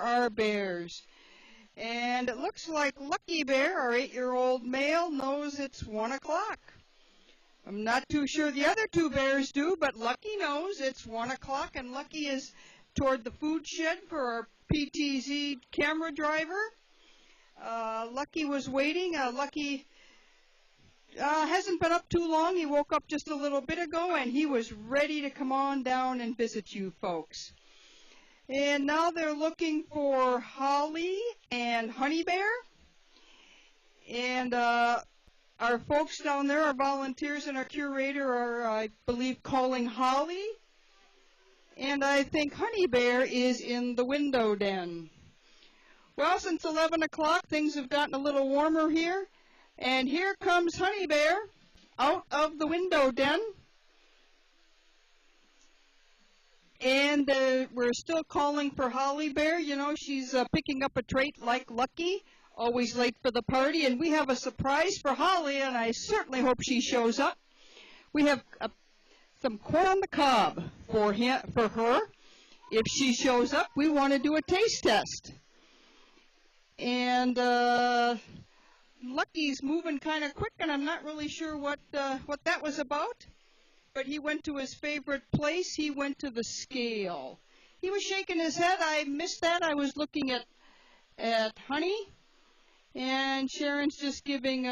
our bears. And it looks like Lucky Bear, our 8-year-old male, knows it's 1 o'clock. I'm not too sure the other two bears do, but Lucky knows it's 1 o'clock, and Lucky is toward the food shed for our PTZ camera driver. Lucky was waiting. Lucky hasn't been up too long. He woke up just a little bit ago, and he was ready to come on down and visit you folks. And now they're looking for Holly and Honey Bear. And our folks down there, our volunteers and our curator are, I believe, calling Holly. And I think Honey Bear is in the window den. Well, since 11 o'clock, things have gotten a little warmer here. And here comes Honey Bear out of the window den. And we're still calling for Holly Bear. You know, she's picking up a trait like Lucky, always late for the party. And we have a surprise for Holly, and I certainly hope she shows up. We have some corn on the cob for her. If she shows up, we want to do a taste test. And Lucky's moving kind of quick, and I'm not really sure what that was about. But he went to his favorite place. He went to the scale. He was shaking his head. I missed that. I was looking at Honey. And Sharon's just giving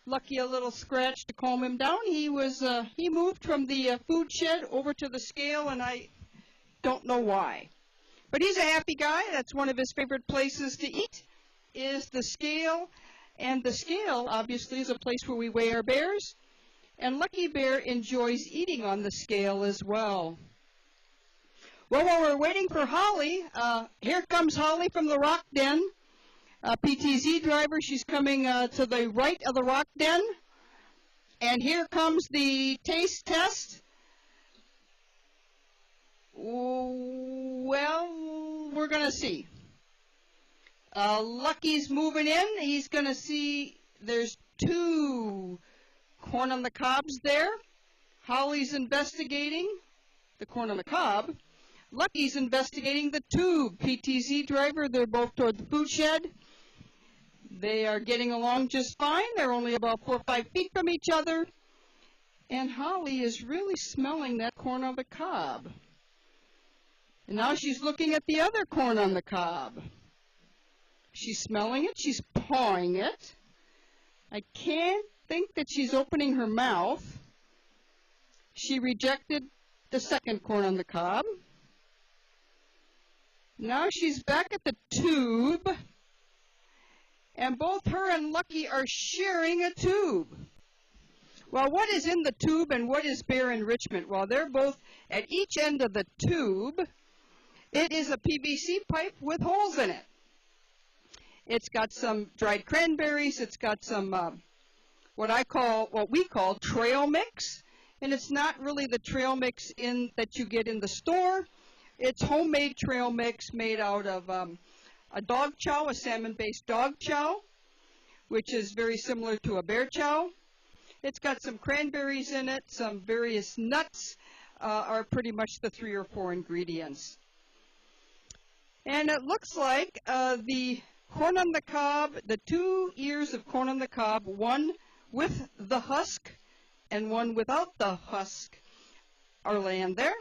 Lucky a little scratch to calm him down. He moved from the food shed over to the scale, and I don't know why. But he's a happy guy. That's one of his favorite places to eat, is the scale. And the scale, obviously, is a place where we weigh our bears. And Lucky Bear enjoys eating on the scale as well. Well, while we're waiting for Holly, here comes Holly from the rock den. PTZ driver, she's coming to the right of the rock den. And here comes the taste test. Well, we're going to see. Lucky's moving in. He's going to see there's 2 corn on the cobs there. Holly's investigating the corn on the cob. Lucky's investigating the tube. PTZ driver, they're both toward the food shed. They are getting along just fine. They're only about 4 or 5 feet from each other. And Holly is really smelling that corn on the cob. And now she's looking at the other corn on the cob. She's smelling it. She's pawing it. I can't think that she's opening her mouth. She rejected the second corn on the cob. Now she's back at the tube. And both her and Lucky are sharing a tube. Well, what is in the tube and what is Bear Enrichment? Well, they're both at each end of the tube. It is a PVC pipe with holes in it. It's got some dried cranberries. It's got some what we call trail mix. And it's not really the trail mix that you get in the store. It's homemade trail mix made out of a dog chow, a salmon-based dog chow, which is very similar to a bear chow. It's got some cranberries in it. Some various nuts are pretty much the 3 or 4 ingredients. And it looks like the corn on the cob, the 2 ears of corn on the cob, one with the husk and one without the husk, are laying there.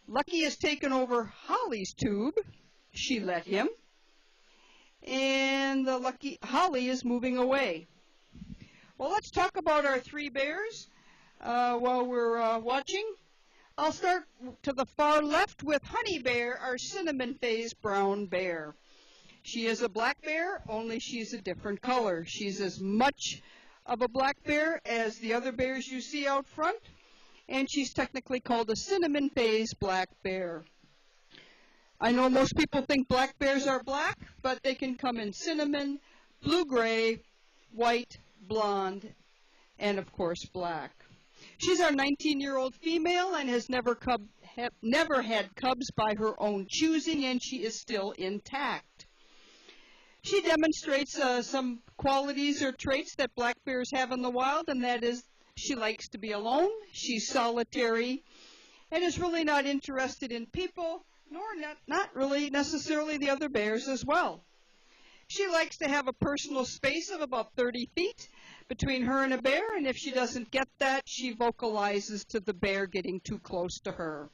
Lucky has taken over Holly's tube. She let him. And Holly is moving away. Well, let's talk about our 3 bears while we're watching. I'll start to the far left with Honey Bear, our cinnamon phase brown bear. She is a black bear, only she's a different color. She's as much of a black bear as the other bears you see out front, and she's technically called a cinnamon phase black bear. I know most people think black bears are black, but they can come in cinnamon, blue-gray, white, blonde, and of course black. She's our 19-year-old female and has never had cubs by her own choosing, and she is still intact. She demonstrates some qualities or traits that black bears have in the wild, and that is she likes to be alone, she's solitary, and is really not interested in people, nor not really necessarily the other bears as well. She likes to have a personal space of about 30 feet between her and a bear, and if she doesn't get that, she vocalizes to the bear getting too close to her.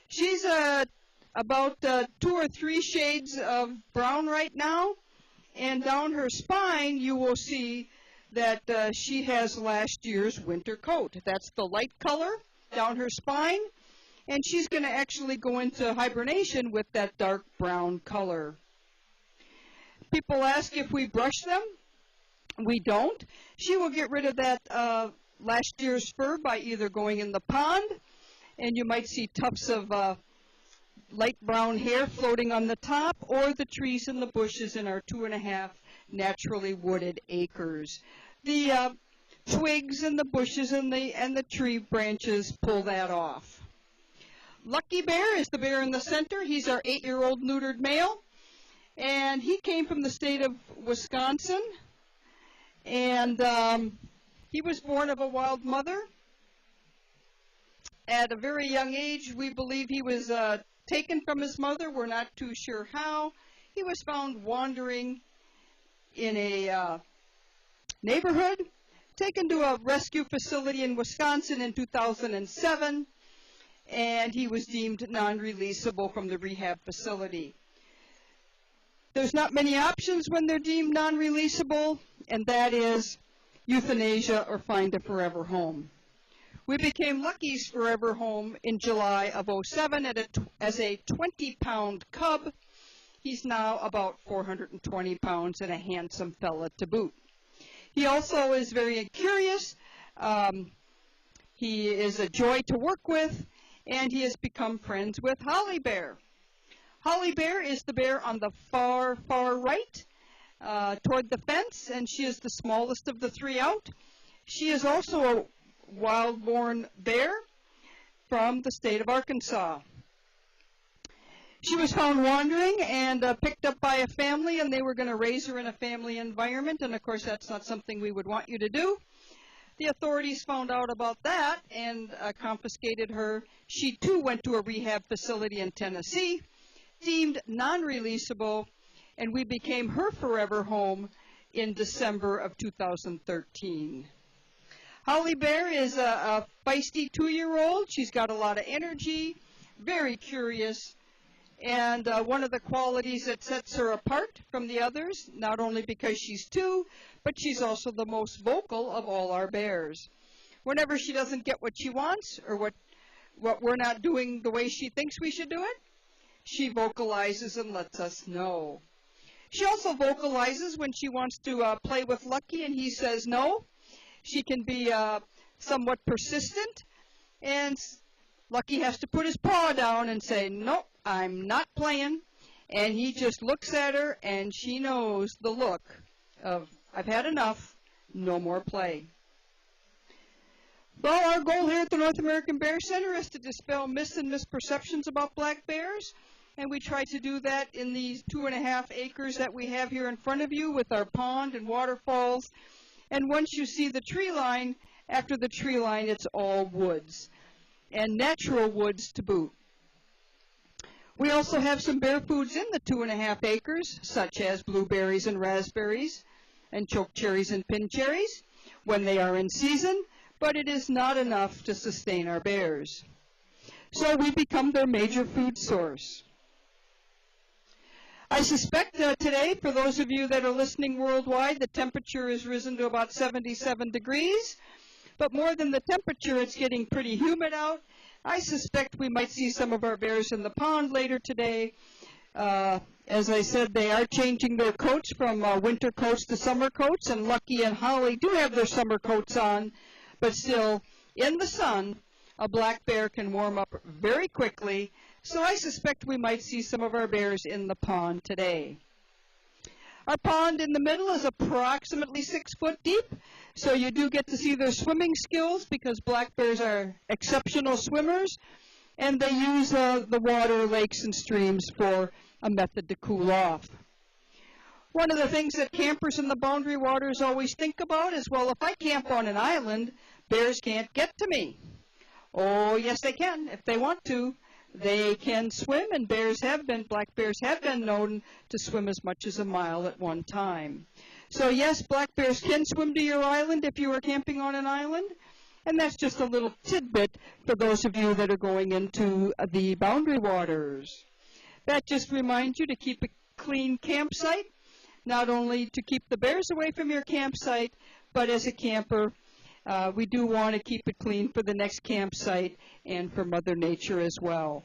She's about 2 or 3 shades of brown right now, and down her spine you will see that she has last year's winter coat. That's the light color down her spine, and she's going to actually go into hibernation with that dark brown color. People ask if we brush them. We don't. She will get rid of that last year's fur by either going in the pond, and you might see tufts of light brown hair floating on the top, or the trees and the bushes in our 2.5 naturally wooded acres. The twigs and the bushes and the tree branches pull that off. Lucky Bear is the bear in the center. He's our 8-year-old neutered male, and he came from the state of Wisconsin, and he was born of a wild mother. At a very young age, we believe he was taken from his mother. We're not too sure how. He was found wandering in a neighborhood, taken to a rescue facility in Wisconsin in 2007, and he was deemed non-releasable from the rehab facility. There's not many options when they're deemed non-releasable, and that is euthanasia or find a forever home. We became Lucky's forever home in July of '07 as a 20-pound cub. He's now about 420 pounds and a handsome fella to boot. He also is very curious. He is a joy to work with, and he has become friends with Holly Bear. Holly Bear is the bear on the far, far right toward the fence, and she is the smallest of the 3 out. She is also a wild-born bear from the state of Arkansas. She was found wandering and picked up by a family, and they were going to raise her in a family environment, and of course that's not something we would want you to do. The authorities found out about that and confiscated her. She too went to a rehab facility in Tennessee, deemed non-releasable, and we became her forever home in December of 2013. Holly Bear is a feisty 2-year-old. She's got a lot of energy, very curious, and one of the qualities that sets her apart from the others, not only because she's 2, but she's also the most vocal of all our bears. Whenever she doesn't get what she wants, or what we're not doing the way she thinks we should do it, she vocalizes and lets us know. She also vocalizes when she wants to play with Lucky and he says no. She can be somewhat persistent, and Lucky has to put his paw down and say, "Nope, I'm not playing." And he just looks at her, and she knows the look of, "I've had enough, no more play." Well, our goal here at the North American Bear Center is to dispel myths and misperceptions about black bears, and we try to do that in these 2.5 acres that we have here in front of you with our pond and waterfalls. And once you see the tree line, after the tree line, it's all woods, and natural woods to boot. We also have some bear foods in the 2.5 acres, such as blueberries and raspberries, and choke cherries and pin cherries, when they are in season, but it is not enough to sustain our bears. So we become their major food source. I suspect today, for those of you that are listening worldwide, the temperature has risen to about 77 degrees. But more than the temperature, it's getting pretty humid out. I suspect we might see some of our bears in the pond later today. As I said, they are changing their coats from winter coats to summer coats, and Lucky and Holly do have their summer coats on. But still, in the sun, a black bear can warm up very quickly. So I suspect we might see some of our bears in the pond today. Our pond in the middle is approximately 6 foot deep, so you do get to see their swimming skills because black bears are exceptional swimmers, and they use the water, lakes, and streams for a method to cool off. One of the things that campers in the boundary waters always think about is, well, if I camp on an island, bears can't get to me. Oh, yes, they can if they want to. They can swim, and black bears have been known to swim as much as a mile at one time. So yes, black bears can swim to your island if you are camping on an island. And that's just a little tidbit for those of you that are going into the boundary waters. That just reminds you to keep a clean campsite, not only to keep the bears away from your campsite, but as a camper, we do want to keep it clean for the next campsite and for Mother Nature as well.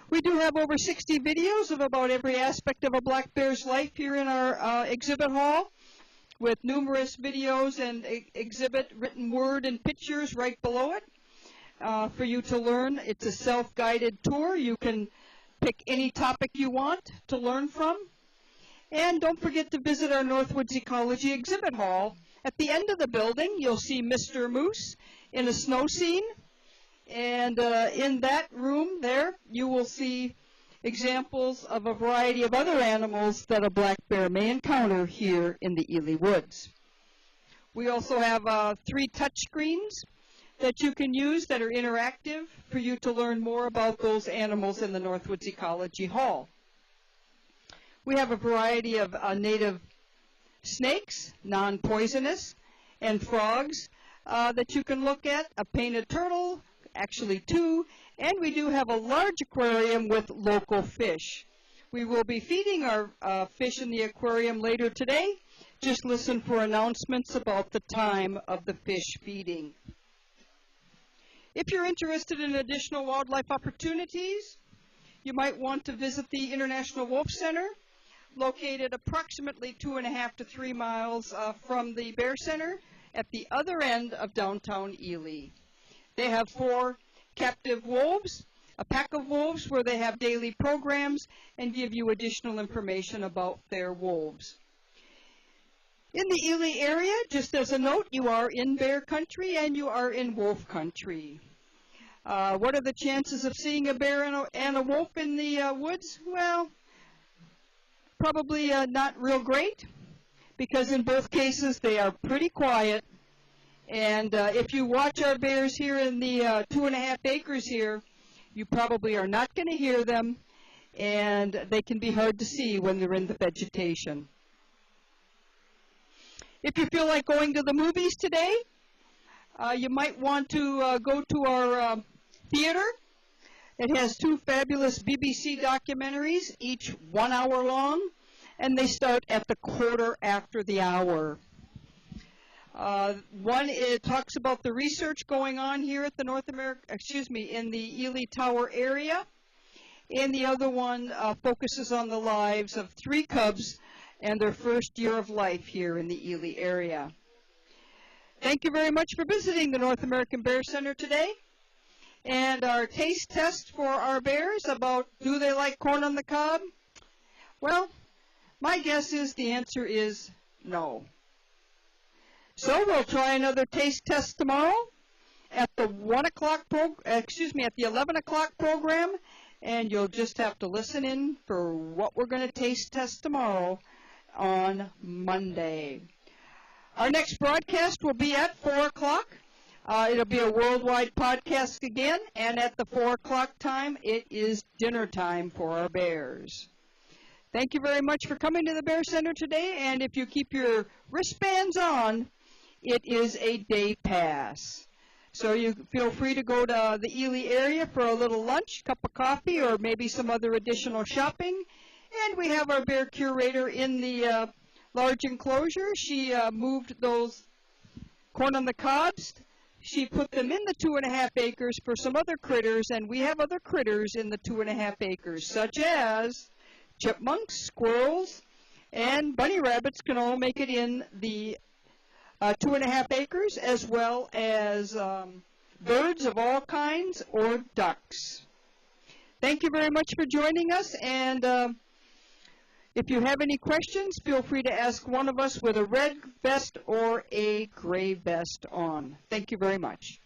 We do have over 60 videos of about every aspect of a black bear's life here in our exhibit hall, with numerous videos and exhibit written word and pictures right below it for you to learn. It's a self-guided tour. You can pick any topic you want to learn from. And don't forget to visit our Northwoods Ecology exhibit hall. At the end of the building, you'll see Mr. Moose in a snow scene. And in that room there, you will see examples of a variety of other animals that a black bear may encounter here in the Ely Woods. We also have 3 touch screens that you can use that are interactive for you to learn more about those animals in the Northwoods Ecology Hall. We have a variety of native snakes, non-poisonous, and frogs that you can look at, a painted turtle, actually 2, and we do have a large aquarium with local fish. We will be feeding our fish in the aquarium later today. Just listen for announcements about the time of the fish feeding. If you're interested in additional wildlife opportunities, you might want to visit the International Wolf Center, located approximately 2.5 to 3 miles from the Bear Center at the other end of downtown Ely. They have 4 captive wolves, a pack of wolves where they have daily programs and give you additional information about their wolves. In the Ely area, just as a note, you are in bear country and you are in wolf country. What are the chances of seeing a bear and a wolf in the woods? Well, probably not real great, because in both cases they are pretty quiet. And if you watch our bears here in the 2.5 acres here, you probably are not going to hear them, and they can be hard to see when they're in the vegetation. If you feel like going to the movies today, you might want to go to our theater. It has 2 fabulous BBC documentaries, each 1 hour long, and they start at the quarter after the hour. One, it talks about the research going on here at the in the Ely Tower area, and the other one focuses on the lives of 3 cubs and their first year of life here in the Ely area. Thank you very much for visiting the North American Bear Center today. And our taste test for our bears about do they like corn on the cob? Well, my guess is the answer is no. So we'll try another taste test tomorrow at the 11 o'clock program, and you'll just have to listen in for what we're going to taste test tomorrow on Monday. Our next broadcast will be at 4 o'clock. It'll be a worldwide podcast again, and at the 4 o'clock time, it is dinner time for our bears. Thank you very much for coming to the Bear Center today, and if you keep your wristbands on, it is a day pass. So you feel free to go to the Ely area for a little lunch, cup of coffee, or maybe some other additional shopping. And we have our bear curator in the large enclosure. She moved those corn on the cobs. She put them in the 2.5 acres for some other critters, and we have other critters in the 2.5 acres, such as chipmunks, squirrels, and bunny rabbits can all make it in the 2.5 acres, as well as birds of all kinds or ducks. Thank you very much for joining us, and if you have any questions, feel free to ask one of us with a red vest or a gray vest on. Thank you very much.